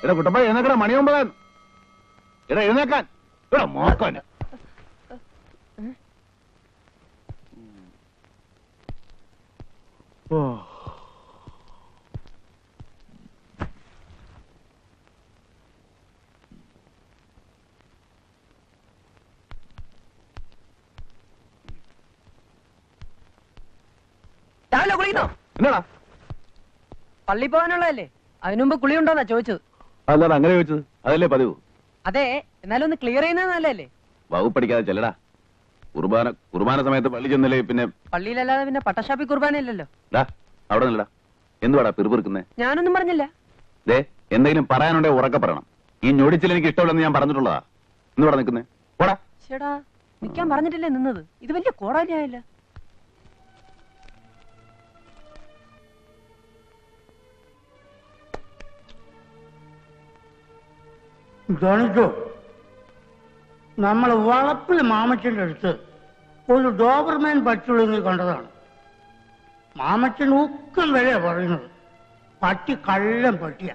എടാ കുട്ടപ്പ എഴുന്നേക്കട മണി 9. എടാ എഴുന്നേക്കാൻ. എടാ മോക്കോനെ. ഓ രാവിലെ കുളിക്കുന്നോ? എന്നാടാ പള്ളി പോകാനുള്ളതല്ലേ? അതിനു മുമ്പ് കുളി ഉണ്ടോന്നാ ചോദിച്ചത്. അല്ലാതെ അങ്ങനെ ചോദിച്ചത്? അതല്ലേ പതിവ്. അതെ, എന്നാലും ഒന്ന് ക്ലിയർ ചെയ്യുന്നത് നല്ലതല്ലേ? വകുപ്പടിക്കാതെ ചെല്ലടാ. കുർബാന സമയത്ത് പള്ളി ചെന്നില്ലേ പിന്നെ പള്ളിയിലല്ലാതെ പിന്നെ പട്ടശാപ്പി കുർബാനയില്ലല്ലോ. അവിടെ നില്ലടാ. എന്തുവാടാ പിറുപിറുക്കുന്നേ? ഞാനൊന്നും പറഞ്ഞില്ല. ദേ എന്തെങ്കിലും പറയാനുണ്ടെ ഉറക്കെ പറയണം. ഈ ഞൊടിച്ചിൽ എനിക്ക് ഇഷ്ടമില്ലെന്ന് ഞാൻ പറഞ്ഞിട്ടുള്ളതാ. ഇന്ന് ഇവിടെ നിൽക്കുന്നേ പോടാ. ചേടാ നിക്കാൻ പറഞ്ഞിട്ടില്ലേ നിന്നത്? ഇത് വലിയ കോടാലിയായില്ല. ജോണിക്കോ, നമ്മൾ വളപ്പിൽ മാമച്ചന്റെ അടുത്ത് ഒരു ഡോബർമാൻ പറ്റുള്ളൂ കണ്ടതാണ്. മാമച്ചൻ ഊക്കം വിലയാ പറയുന്നത്. പട്ടി കള്ളം പട്ടിയ.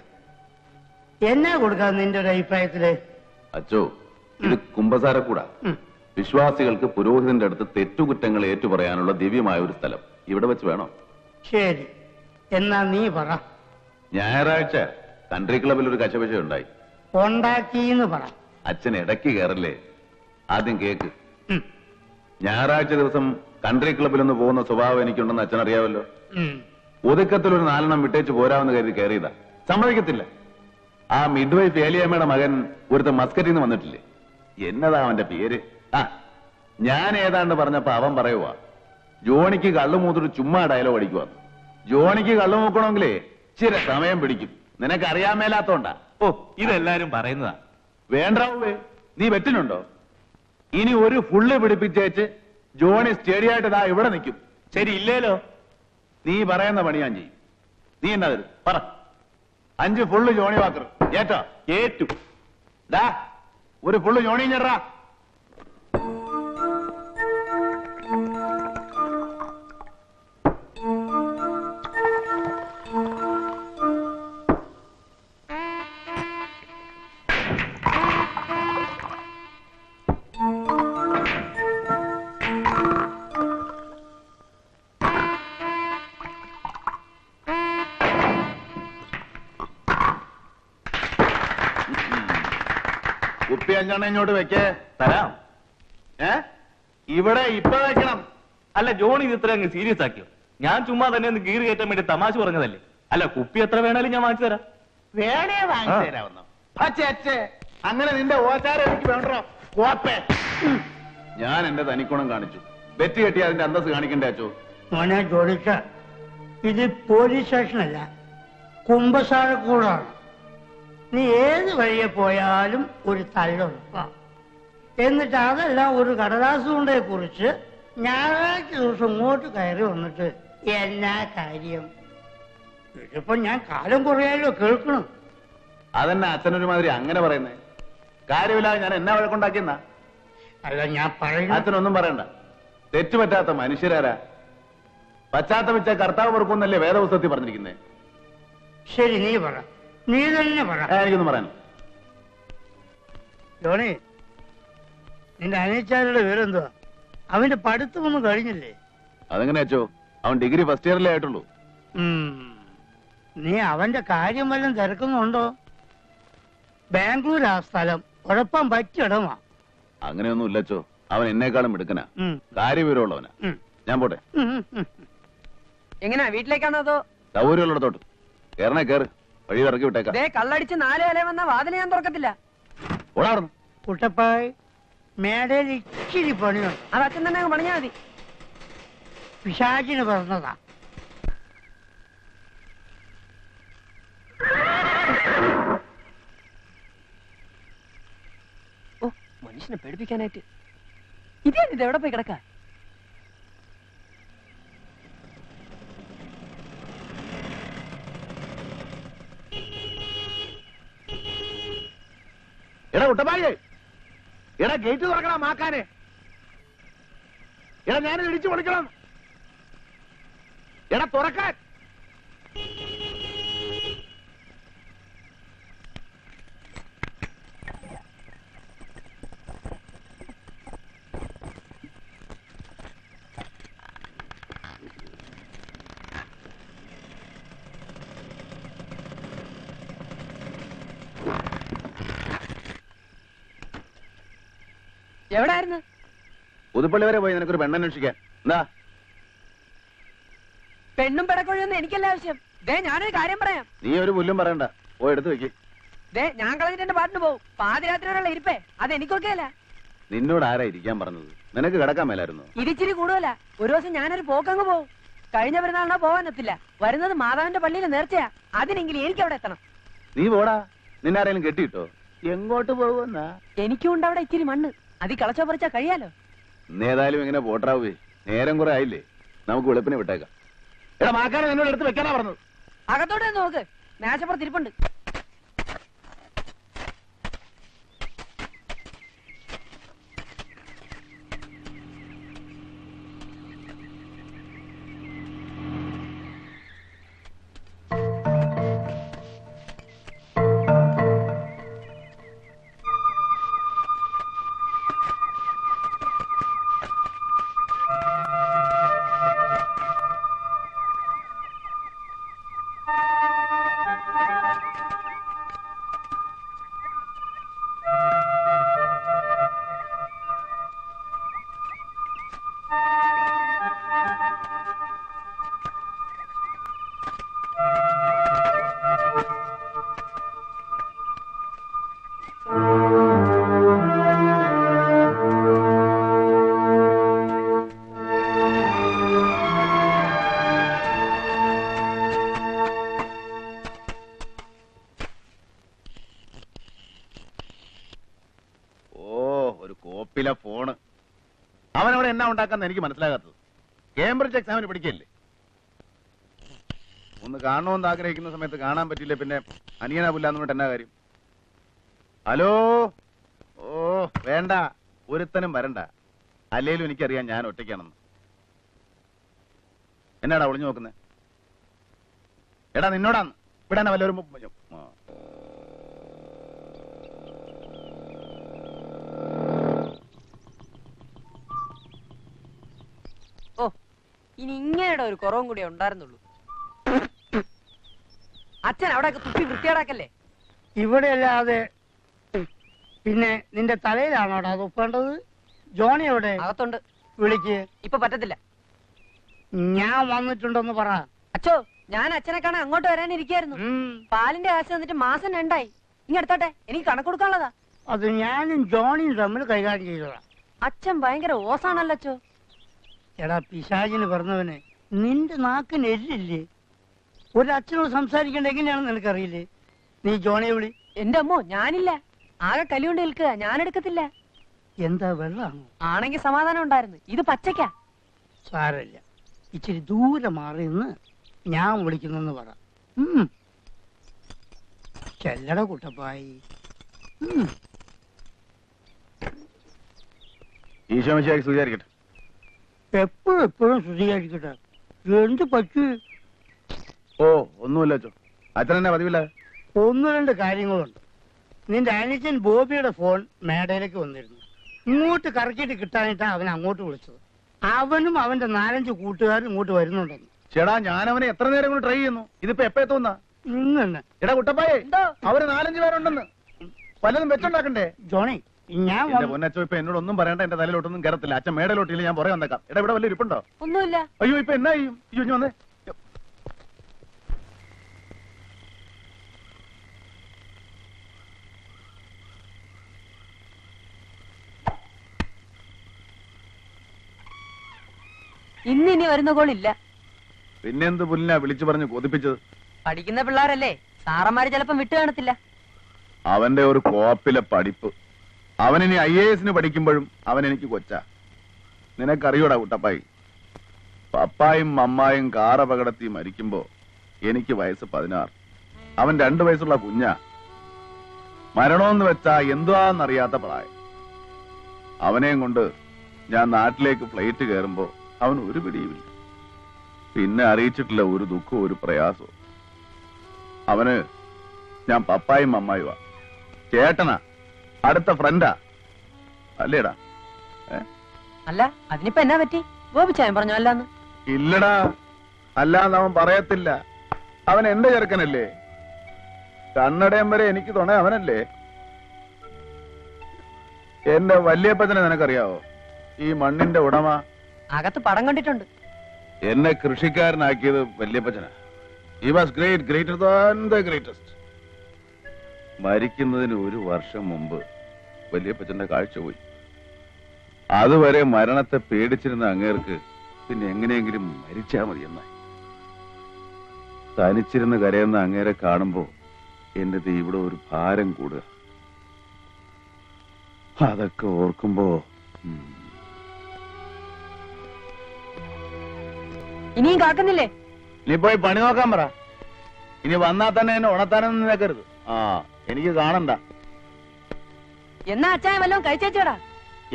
എന്നെ കൊടുക്കാം നിന്റെ ഒരു അഭിപ്രായത്തില്? അച്ചോ, ഇത് കുമ്പസാരക്കൂടാ. വിശ്വാസികൾക്ക് പുരോഹിതന്റെ അടുത്ത് തെറ്റുകുറ്റങ്ങൾ ഏറ്റുപറയാനുള്ള ദിവ്യമായ ഒരു സ്ഥലം ഇവിടെ വെച്ച് വേണോ? ശരി, എന്നാ നീ പറ. ഞായറാഴ്ച കൺട്രി ക്ലബിൽ ഒരു കശപശ ഉണ്ടായി. ഉണ്ടാക്കിന്ന് പറ. അച്ഛൻ ഇടയ്ക്ക് കയറല്ലേ, ആദ്യം കേക്ക്. ഞായറാഴ്ച ദിവസം കൺട്രി ക്ലബിലൊന്ന് പോകുന്ന സ്വഭാവം എനിക്കുണ്ടെന്ന് അച്ഛൻ അറിയാമല്ലോ. ഒതുക്കത്തിൽ ഒരു 4 വിട്ടേച്ച് പോരാമെന്ന് കരുതി കയറിയതാ. സമ്മതിക്കത്തില്ല. ആ മിഡ് വൈഫ് ഏലിയമ്മയുടെ മകൻ ഒരുത്ത മസ്കറ്റിൽ നിന്ന് വന്നിട്ടില്ലേ, എന്നതാ അവന്റെ പേര്? ഞാൻ ഏതാണ്ട് പറഞ്ഞപ്പോ അവൻ പറയുവാ ജോണിക്ക് കള്ളു മൂത്തിട്ട് ചുമ്മാ ഡയലോഗ് അടിക്കുവാന്ന്. ജോണിക്ക് കള്ളു മൂക്കണമെങ്കിലേ ചില സമയം പിടിക്കും. നിനക്കറിയാൻ മേലാത്തോണ്ടാ. ഓ, ഇതെല്ലാരും പറയുന്നതാ. വേണ്ടാവേ, നീ വെറ്റിനുണ്ടോ? ഇനി ഒരു ഫുള്ള് പിടിപ്പിച്ചേച്ച് ജോണി സ്റ്റേഡിയായിട്ട് ഇതാ ഇവിടെ നിൽക്കും. ശരി ഇല്ലേലോ? നീ പറയുന്ന പണി ഞാൻ ചെയ്യും. നീ എന്നാ തരും പറ. 5 ഫുള്ള് ജോണി വാക്കർ ഏറ്റാ? ഏറ്റു. ഡാ ഒരു ഫുള്ള് ജോണി ഞെടാ. കുപ്പി 5 ഇങ്ങോട്ട് വെക്കേ. തരാം. ഇവിടെ ഇപ്പൊ വെക്കണം. അല്ല, ജോണി ഇത് ഇത്ര അങ്ങ് സീരിയസ് ആക്കിയോ? ഞാൻ ചുമ്മാ തന്നെ ഒന്ന് ഗീറ് കയറ്റാൻ വേണ്ടി തമാശ പറഞ്ഞതല്ലേ. അല്ല, കുപ്പി എത്ര വേണേലും ഞാൻ വാങ്ങിച്ചു തരാം. വേണേ വാങ്ങിച്ചു തരാമെന്നോ? അങ്ങനെ നിന്റെ ഓച്ചാരം എനിക്ക് വേണ്ടോ? കോപ്പേ, ഞാൻ എന്റെ തനിക്കുണം കാണിച്ചു. ബെറ്റ് കെട്ടി അതിന്റെ അന്തസ് കാണിക്കണ്ടേ അച്ചോ? മോനെ ജോലിക്ക, ഇത് പോലീസ് സ്റ്റേഷനല്ല, കുമ്പസാരക്കൂടാണ്. നീ ഏത് വഴിയെ പോയാലും ഒരു തള്ളുറപ്പാ. എന്നിട്ട് അതെല്ലാം ഒരു കടലാസ് കൊണ്ടേ കുറിച്ച് ഞായറാഴ്ച ദിവസം ഇങ്ങോട്ട് കയറി വന്നിട്ട് എന്നാ കാര്യം? ഇതിപ്പോ ഞാൻ കാലം കുറയാലോ കേൾക്കണം. അതെന്നെ അച്ഛനൊരുമാതിരി അങ്ങനെ പറയുന്നേ? കാര്യമില്ലാതെ ഞാൻ എന്നാ വഴക്കുണ്ടാക്കിയെന്നാ? അല്ല, ഞാൻ പറയുന്ന അച്ഛനൊന്നും പറയണ്ട. തെറ്റുപറ്റാത്ത മനുഷ്യരാരാ? പശ്ചാത്തപിച്ച കർത്താവ് പൊറുക്കുന്നല്ലേ വേദപുസ്തകത്തിൽ പറഞ്ഞിരിക്കുന്നേ. ശരി, നീ പറ, നീ തന്നെ പറ. എനിക്കൊന്നും പറയാൻ. ജോണി, നിന്റെ അനിയച്ചാരുടെ വിവരെന്തുവാ? അവന്റെ പഠിത്തമൊന്നും കഴിഞ്ഞില്ലേ? അതെങ്ങനെ അച്ചോ? അവൻ ഡിഗ്രി ഫസ്റ്റ് ഇയറിലേ ആയിട്ടുള്ളൂ. നീ അവന്റെ കാര്യം വല്ലതും തിരക്കുന്നുണ്ടോ? ബാംഗ്ലൂർ ആ സ്ഥലം ഉഴപ്പാൻ പറ്റിയിടമാ. അങ്ങനെയൊന്നും ഇല്ലച്ചോ. അവൻ എന്നെക്കാളും മിടുക്കനാ, കാര്യവിവരമുള്ളവനാ. ഞാൻ പോട്ടെ. എങ്ങനെയാ, വീട്ടിലേക്കാണോ അതോ സൗകര്യമുള്ളിടത്തോട്ട്? കേറണേ കേറ്, വഴി ഇറക്കി വിട്ടേക്കാം. കള്ളടിച്ച് 4 ഇല വന്ന വാതിൽ ഞാൻ തുറക്കത്തില്ല. ഓടാറുന്നു കുട്ടപ്പായ്, മേടയിൽ ഇച്ചിരി പണിയുണ്ട്. അത് അച്ഛൻ തന്നെ പണിഞ്ഞാ മതി. പിശാചിന് പറഞ്ഞതാ. ഓ, മനുഷ്യനെ പേടിപ്പിക്കാനായിട്ട് ഇതേ ഇത് എവിടെ പോയി കിടക്ക? എടാ കുട്ടപ്പായേ, എടാ ഗേറ്റ് തുറക്കണം മാക്കാനെ. എടാ ഞാനിത് ഇടിച്ചു പൊളിക്കണം. എടാ തുറക്കാൻ. എവിടായിരുന്നു? പുതുപ്പള്ളി വരെ പോയി നിനക്കൊരു പെണ്ണന്വേഷിക്കാൻ. എന്താ? പെണ്ണും പെടക്കൊഴിയൊന്നും എനിക്കല്ല ആവശ്യം. ദേ ഞാനൊരു കാര്യം പറയാം. നീ ഒരു പുല്ലും പറയണ്ട, പോയി എടുത്ത് വെക്ക്. ദേ ഞാൻ കളഞ്ഞിട്ട് എന്റെ പാട്ടിന് പോകും. പാതിരാത്രി വരെയുള്ള ഇരിപ്പേ അത് എനിക്കൊക്കെ അല്ല. നിന്നോട് ആരാ ഇരിക്കാൻ പറഞ്ഞത്? നിനക്ക് കിടക്കാൻ മേലായിരുന്നു. ഇതിച്ചിരി കൂടുതല. ഒരു ദിവസം ഞാനൊരു പോക്കങ്ങ് പോകും. കഴിഞ്ഞ പെരുന്നാളിനോ പോവാനെത്തില്ല. വരുന്നത് മാതാവിന്റെ പള്ളിയിൽ നേർച്ചയാ. അതിനെങ്കിലും എനിക്ക് അവിടെ എത്തണം. നീ പോടാ. നിന്നാരെങ്കിലും കെട്ടിയിട്ടോ? എങ്ങോട്ട് പോകുന്ന? എനിക്കും ഉണ്ട് അവിടെ ഇച്ചിരി മണ്ണ്. അതി കളച്ചോ പറിച്ചാ കഴിയാലോ. ഏതായാലും എങ്ങനെ പോട്ടാവേ? നേരം കുറെ ആയില്ലേ, നമുക്ക് വെളുപ്പിനെ വിട്ടേക്കാം. എടാ മാക്കാനെ എന്നോട് എടുത്ത് വെക്കാനാ പറഞ്ഞത്. അകത്തോട്ട് നോക്ക്, മേശപ്പുറത്ത് ഇരിപ്പുണ്ട്. ഫോണ് അവനവിടെ എന്നാ ഉണ്ടാക്കാന്ന് എനിക്ക് മനസ്സിലാകാത്തത്. കേംബ്രിഡ്ജ് എക്സാമിന് പഠിക്കല്ലേ? ഒന്ന് കാണണമെന്ന് ആഗ്രഹിക്കുന്ന സമയത്ത് കാണാൻ പറ്റില്ല, പിന്നെ അനിയനാ പുല്ലാന്ന് പറഞ്ഞിട്ട് എന്നാ കാര്യം? ഹലോ, ഓ വേണ്ട, ഒരുത്തനും വരണ്ട. അല്ലേലും എനിക്കറിയാം ഞാൻ ഒറ്റയ്ക്കാണെന്ന്. എന്നാടാ ഒളിഞ്ഞു നോക്കുന്നേ? എടാ നിന്നോടാന്ന് ഇവിടെ തന്നെ വല്ലവരും. ഓ, ഇനി ഇങ്ങനെയുടെ ഒരു കുറവും കൂടി ഉണ്ടായിരുന്നുള്ളൂ. അച്ഛൻ അവിടെ തുപ്പി വൃത്തിയാടാക്കല്ലേ? ഇവിടെ അല്ലാതെ പിന്നെ നിന്റെ തലയിലാണോടാ തുപ്പേണ്ടത്? ജോണി എവിടെ? അകത്തുണ്ട്. വിളിക്ക്. ഇപ്പൊ പറ്റത്തില്ല. ഞാൻ വന്നിട്ടുണ്ടെന്ന് പറ. അച്ഛോ, ഞാൻ അച്ഛനെ കാണാൻ അങ്ങോട്ട് വരാനിരിക്കായിരുന്നു. പാലിന്റെ കാശ് തന്നിട്ട് മാസം 2 ഇങ്ങ എടുത്തോട്ടെ, എനിക്ക് കണക്ക് കൊടുക്കാനുള്ളതാ. അത് ഞാനും ജോണിയും തമ്മിൽ കൈകാര്യം ചെയ്തോളാം. അച്ഛൻ ഭയങ്കര ഓസാണല്ലോ അച്ഛോ. എടാ പിശാചിന് പറഞ്ഞവനെ, നിന്റെ നാക്കിന് എല്ലില്ലേ? ഒരച്ഛനോട് സംസാരിക്കേണ്ട എങ്ങനെയാണെന്ന് നിനക്കറിയില്ലേ? നീ ജോണിയെ വിളി. എന്റെ അമ്മോ, ഞാനില്ല. ആകെ കലികൊണ്ട് നിൽക്കുക, ഞാൻ എടുക്കത്തില്ല. എന്താ വെള്ളാണോ? ആണെങ്കിൽ സമാധാനം ഉണ്ടായിരുന്നു. ഇത് പച്ചക്കാ. സാരമില്ല, ഇച്ചിരി ദൂരെ മാറി നിന്ന് ഞാൻ വിളിക്കുന്നെന്ന് പറ. ചെല്ലട കുട്ടപ്പായി. ഈശോമിശിഹായ്ക്ക് സ്തുതിയായിരിക്കട്ടെ. എപ്പോഴും ശുദ്ധീകരിക്കട്ടെ. എന്ത് പറ്റൂ? ഓ ഒന്നുമില്ല അച്ഛോ, അച്ഛൻ എന്നെ പതിവില്ല. 1-2 കാര്യങ്ങളുണ്ട്. നിന്റെ അനുജൻ ബോബിയുടെ ഫോൺ മേടയിലേക്ക് വന്നിരുന്നു. ഇങ്ങോട്ട് കറക്കിയിട്ട് കിട്ടാനായിട്ടാണ് അവൻ അങ്ങോട്ട് വിളിച്ചത്. അവനും അവന്റെ 4-5 കൂട്ടുകാരും ഇങ്ങോട്ട് വരുന്നുണ്ടെന്ന്. ചേടാ, ഞാൻ അവനെ എത്ര നേരം കൊണ്ട് ട്രൈ ചെയ്യുന്നു. ഇതിപ്പോ എപ്പോ എത്തുന്ന? ഇന്നെ. എടാ കുട്ടപ്പായേ, അവര് 4-5 പേരുണ്ടെന്ന്. പലതും വെച്ചുണ്ടാക്കണ്ടേ? ജോണി, ഞാൻ പൊന്നച്ചോ ഇപ്പൊ എന്നോട് ഒന്നും പറയണ്ട. എന്റെ തലയിലോട്ടൊന്നും കയറത്തില്ല. അച്ഛൻ മേടയിലോട്ടില്ല, ഞാൻ പുറകെ വന്നേക്കാം. എടാ ഇവിടെ വല്ല ഇരിപ്പുണ്ടോ? ഒന്നുമില്ല. അയ്യോ, ഇപ്പൊ എന്നാ ചെയ്യും? അയ്യോ വന്നേ. ഇന്നിനി വരുന്ന കോളില്ല. പിന്നെന്ത് പുല്ലിനാ വിളിച്ചു പറഞ്ഞ് കൊതിപ്പിച്ചത്? പഠിക്കുന്ന പിള്ളേരല്ലേ, സാറന്മാര് ചിലപ്പം വിട്ടു കാണത്തില്ല. അവന്റെ ഒരു കോപ്പിലെ പഠിപ്പ്. അവനിനി IAS പഠിക്കുമ്പോഴും അവൻ എനിക്ക് കൊച്ചാ. നിനക്കറിയോടാ കുട്ടപ്പായി, പപ്പായും അമ്മായും കാറപകടത്തിൽ മരിക്കുമ്പോ എനിക്ക് വയസ്സ് 16. അവൻ 2 വയസ്സുള്ള കുഞ്ഞാ. മരണമെന്ന് വെച്ചാ എന്തുവാന്നറിയാത്ത പ്രായം. അവനെയും കൊണ്ട് ഞാൻ നാട്ടിലേക്ക് ഫ്ലൈറ്റ് കയറുമ്പോ അവൻ ഒരു പിടിയുമില്ല. പിന്നെ അറിയിച്ചിട്ടില്ല ഒരു ദുഃഖവും ഒരു പ്രയാസവും. അവന് ഞാൻ പപ്പായും അമ്മായുവാ. ചേട്ടനാ, അടുത്ത ഫ്രണ്ടാ. അല്ലേടാ? അല്ല, അതിനിപ്പോ എന്നാ പറ്റി? ഗോപിച്ചായൻ പറഞ്ഞു അല്ലാന്ന്. ഇല്ലടാ, അല്ലാന്ന് അവൻ പറയത്തില്ല. അവൻ എന്റെ ചെറുക്കനല്ലേ. കണ്ണടയം വരെ എനിക്ക് തുണ അവനല്ലേ. എന്റെ വല്യപ്പച്ചനെ നിനക്കറിയാവോ? ഈ മണ്ണിന്റെ ഉടമ. അകത്ത് പടം കണ്ടിട്ടുണ്ട്. എന്നെ കൃഷിക്കാരനാക്കിയത് വല്യപ്പച്ചനാ. He was great, greater than the greatest. മരിക്കുന്നതിന് 1 വർഷം മുമ്പ് വല്യപ്പച്ചന്റെ കാഴ്ച പോയി. അതുവരെ മരണത്തെ പേടിച്ചിരുന്ന അങ്ങേർക്ക് പിന്നെ എങ്ങനെയെങ്കിലും മരിച്ചാ മതിയെന്നായി. തനിച്ചിരുന്ന് കരയുന്ന അങ്ങേരെ കാണുമ്പോ എന്റെ ഇവിടെ ഒരു ഭാരം കൂടുക. അതൊക്കെ ഓർക്കുമ്പോ ഇനിയും കാക്കുന്നില്ലേ? നീ പോയി പണി നോക്കാൻ പറ. ഇനി വന്നാ തന്നെ എന്നെ ഉണത്താനൊന്നും നിൽക്കരുത്. ആ, എനിക്ക് കാണണ്ട. എന്നാ അച്ചായ വല്ലതും കഴിച്ചേച്ചോടാ.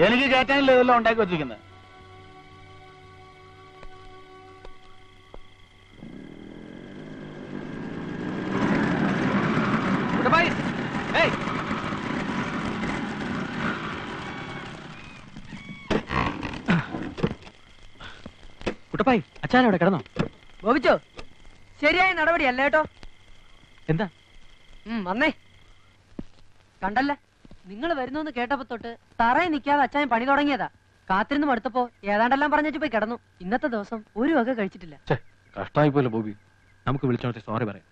എനിക്ക് കേറ്റാനില്ല ഇതെല്ലാം ഉണ്ടാക്കി വെച്ചിരിക്കുന്നത്. കുട്ടപ്പായി, അച്ഛൻ അവിടെ കിടന്നോ? ബോബിച്ചോ, ശരിയായ നടപടിയല്ല കേട്ടോ. എന്താ? വന്നേ. കണ്ടല്ലേ, നിങ്ങൾ വരുന്നു കേട്ടപ്പോ തൊട്ട് തറയിൽ നിൽക്കാതെ അച്ചായൻ പണി തുടങ്ങിയതാ. കാത്തിരുന്ന് മടുത്തപ്പോ ഏതാണ്ടെല്ലാം പറഞ്ഞു പോയി കിടന്നു. ഇന്നത്തെ ദിവസം ഒരു വക കഴിച്ചിട്ടില്ല. കഷ്ടമായി പോലെ ബോബി. നമുക്ക് വിളിച്ചോട്ടെ, സോറി പറയാം.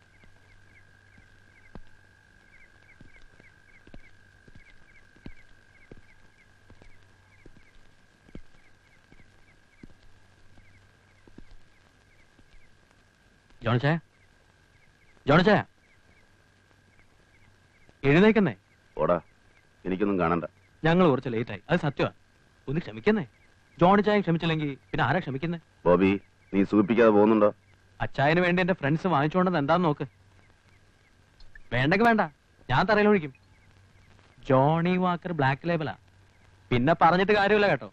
ജോണിച്ചായ, ജോണിച്ചായ, എഴുന്നേക്കുന്നേ. ഓടാ, എനിക്കൊന്നും കാണണ്ട. ഞങ്ങൾ കുറച്ച് ലേറ്റായി, അത് സത്യമാ. ഒന്ന് ക്ഷമിക്കുന്നേ. ജോണിച്ചായ ക്ഷമിച്ചില്ലെങ്കിൽ പിന്നെ ആരാ ക്ഷമിക്കുന്നേ? ബോബി, നീ സൂചിപ്പിക്കാതെ പോകുന്നുണ്ടോ? അച്ചായന് വേണ്ടി എന്റെ ഫ്രണ്ട്സ് വാങ്ങിച്ചുകൊണ്ടെന്ന് എന്താന്ന് നോക്ക്. വേണ്ടെങ്കിൽ വേണ്ട, ഞാൻ തറയിൽ ഒഴിക്കും. ജോണി വാക്കർ ബ്ലാക്ക് ലേബലാ. പിന്നെ പറഞ്ഞിട്ട് കാര്യമില്ല കേട്ടോ.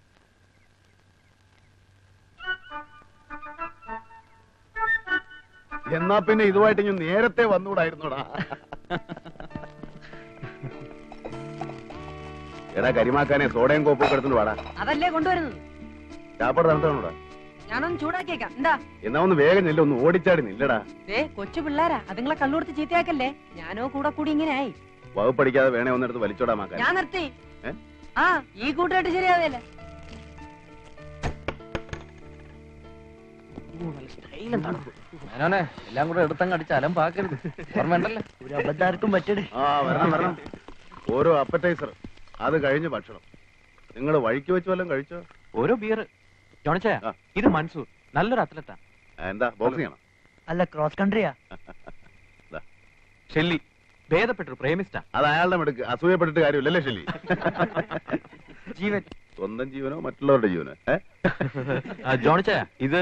എന്നാ പിന്നെ ഇതുമായിട്ട് ഞാൻ നേരത്തെ വന്നുകൂടായിരുന്നോടാ. എടാ കരിമാക്കാനെ സോഡയും കോപ്പൊക്കെ എടുത്തിട്ട് വാടാ. അതല്ലേ കൊണ്ടുവരുന്നത്. ചാപ്പാട് തണുത്താണോടാ? ഞാനൊന്ന് ചൂടാക്കിയേക്കാം. എന്താ? എന്നാ ഒന്ന് വേഗം നില്ല, ഒന്ന് ഓടിച്ചാടി നില്ലടാ. കൊച്ചു പിള്ളേരാ, അതുങ്ങളെ കള്ളുകൊടുത്ത് ചീത്തയാക്കല്ലേ. ഞാനോ കൂടെ കൂടി ഇങ്ങനെ ആയി. വകുപ്പടിക്കാതെ വേണേ ഒന്നെടുത്ത് വലിച്ചോടാ മാക്കാൻ. ഞാൻ നിർത്തി. ആ, ഈ കൂട്ടുകെട്ട് ശരിയാവില്ല. എല്ലാം കൂടെ എടുത്തങ്ങ് അടിച്ച് അലമ്പാക്കരുത്. ഓർമ്മയുണ്ടല്ലോ, ഒരു അബദ്ധാർക്കും പറ്റണേ. ആ, വരണം വരണം. ഓരോ അപ്പറ്റൈസർ, അത് കഴിഞ്ഞ് ഭക്ഷണം. നിങ്ങൾ വഴിക്ക് വെച്ച് വല്ലതും കഴിച്ചോ? ഓരോ ബിയർ. ജോണിച്ചായ, ഇത് മൻസൂർ, നല്ലൊരു അത്ലറ്റാ. എന്താ ബോക്സിംഗ് ആണോ? അല്ല, ക്രോസ് കൺട്രിയാ. ഷെല്ലി, ഭേദപ്പെട്ടൊരു പ്രേമിസ്റ്റാ. അത് അയാളുടെ മെടുക്ക്. അസൂയപ്പെട്ടിട്ട് കാര്യമില്ലല്ലേ ഷെല്ലി? ജീവൻ. സ്വന്തം ജീവനോ മറ്റുള്ളവരുടെ ജീവനോ? ജോണിച്ചായ, ഇത്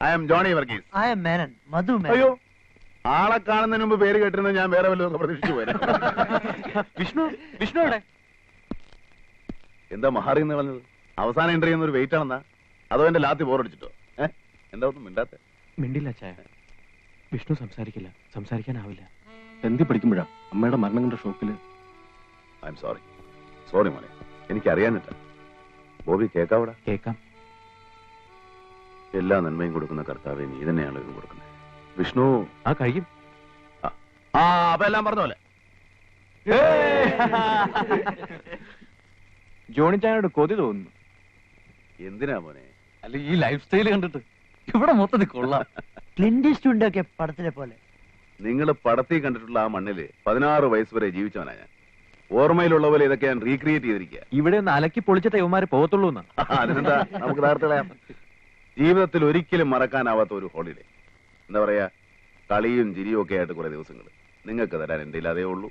I'm Johnny Varghese. I'm Menon, Madhu Menon. അയ്യോ, ആളെ കാണുന്നതിന് മുമ്പ് പേര് കേട്ടിരുന്ന ഞാൻ വേറെ വല്ലതൊക്കെ പ്രതീക്ഷിച്ചു പോയത്. വിഷ്ണു, വിഷ്ണു എവിടെ? എന്താ മഹാറി എന്ന് പറഞ്ഞത്? അവസാനം എൻട്രി ചെയ്യുന്ന ഒരു വെയിറ്റ് ആണെന്നാ? അതോ എന്റെ ലാത്തി ബോറടിച്ചിട്ടോ? എന്താ ഒന്നും മിണ്ടാത്ത? മിണ്ടില്ല ചായ. വിഷ്ണു സംസാരിക്കില്ല, സംസാരിക്കാനാവില്ല. എന്തി പഠിക്കുമ്പോഴാ അമ്മയുടെ മരണം കണ്ട ഷോക്കില്. I'm sorry. സോറി മോനെ, എനിക്കറിയാനില്ല. ബോബി കേക്കാവടാ? കേക്കാം. എല്ലാ നന്മയും കൊടുക്കുന്ന കർത്താവെ നീ തന്നെയാണ് ഇത് കൊടുക്കുന്നത്. വിഷ്ണു ആ കഴിയും. അപ്പൊ എല്ലാം പറഞ്ഞ പോലെ. ജോണി ചായനോട് കൊതി തോന്നുന്നു. എന്തിനാ മോനെ? അല്ല, ഈ ലൈഫ് സ്റ്റൈൽ കണ്ടിട്ട് ഇവിടെ മൊത്തത്തിൽ കൊള്ളാം. ക്ലിന്റ് ഈസ്റ്റ്വുഡ് ഒക്കെ പടത്തിലെ പോലെ. നിങ്ങൾ പടത്തിൽ കണ്ടിട്ടുള്ള ആ മണ്ണില് 16 വയസ്സ് വരെ ജീവിച്ചവനാ ഞാൻ. ഓർമ്മയിലുള്ള പോലെ ഇതൊക്കെ ഞാൻ റീക്രിയേറ്റ് ചെയ്തിരിക്കുക. ഇവിടെ ഒന്ന് അലക്കി പൊളിച്ചിട്ട് ഇവന്മാര് പോകത്തുള്ളൂ എന്നാ. അതിനെന്താ, നമുക്ക് തകർത്തളയാം. ജീവിതത്തിൽ ഒരിക്കലും മറക്കാനാവാത്ത ഒരു ഹോളിഡേ. എന്താ പറയാ, കളിയും ചിരിയും ഒക്കെ ആയിട്ട് കുറെ ദിവസങ്ങൾ നിങ്ങൾക്ക് തരാൻ എന്റെ അതേ ഉള്ളൂ.